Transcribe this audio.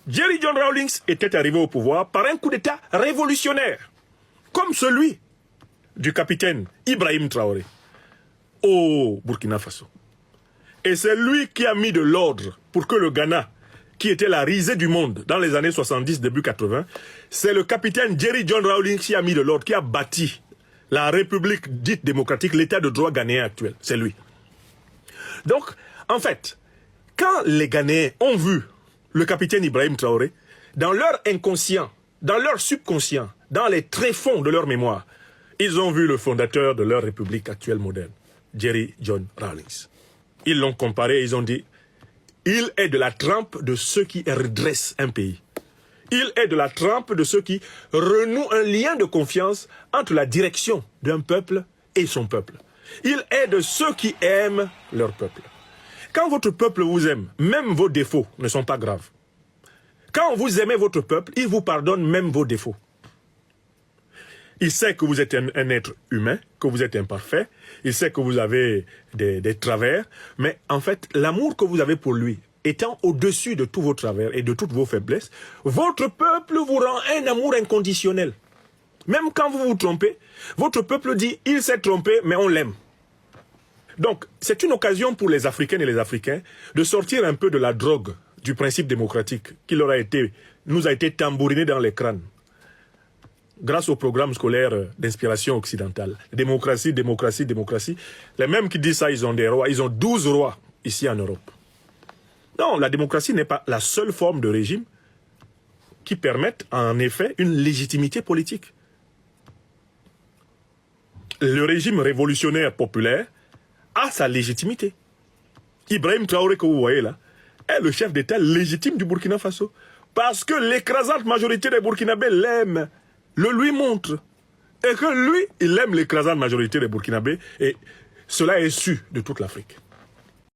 Jerry John Rawlings était arrivé au pouvoir par un coup d'État révolutionnaire, comme celui du capitaine Ibrahim Traoré au Burkina Faso. Et c'est lui qui a mis de l'ordre pour que le Ghana, qui était la risée du monde dans les années 70, début 80, c'est le capitaine Jerry John Rawlings qui a mis de l'ordre, qui a bâti la République dite démocratique, l'état de droit ghanéen actuel. C'est lui. Donc, en fait, quand les Ghanéens ont vu le capitaine Ibrahim Traoré, dans leur inconscient, dans leur subconscient, dans les tréfonds de leur mémoire, ils ont vu le fondateur de leur République actuelle moderne, Jerry John Rawlings. Ils l'ont comparé, ils ont dit, il est de la trempe de ceux qui redressent un pays. Il est de la trempe de ceux qui renouent un lien de confiance entre la direction d'un peuple et son peuple. Il est de ceux qui aiment leur peuple. Quand votre peuple vous aime, même vos défauts ne sont pas graves. Quand vous aimez votre peuple, il vous pardonne même vos défauts. Il sait que vous êtes un être humain, que vous êtes imparfait, il sait que vous avez des travers, mais en fait, l'amour que vous avez pour lui, étant au-dessus de tous vos travers et de toutes vos faiblesses, votre peuple vous rend un amour inconditionnel. Même quand vous vous trompez, votre peuple dit, il s'est trompé, mais on l'aime. Donc, c'est une occasion pour les Africaines et les Africains de sortir un peu de la drogue du principe démocratique qui nous a été tambouriné dans les crânes grâce au programme scolaire d'inspiration occidentale. Démocratie, démocratie, démocratie. Les mêmes qui disent ça, ils ont des rois. Ils ont 12 rois ici en Europe. Non, la démocratie n'est pas la seule forme de régime qui permette en effet une légitimité politique. Le régime révolutionnaire populaire a sa légitimité. Ibrahim Traoré, que vous voyez là, est le chef d'État légitime du Burkina Faso. Parce que l'écrasante majorité des Burkinabés l'aiment, le lui montre. Et que lui, il aime l'écrasante majorité des Burkinabés. Et cela est su de toute l'Afrique.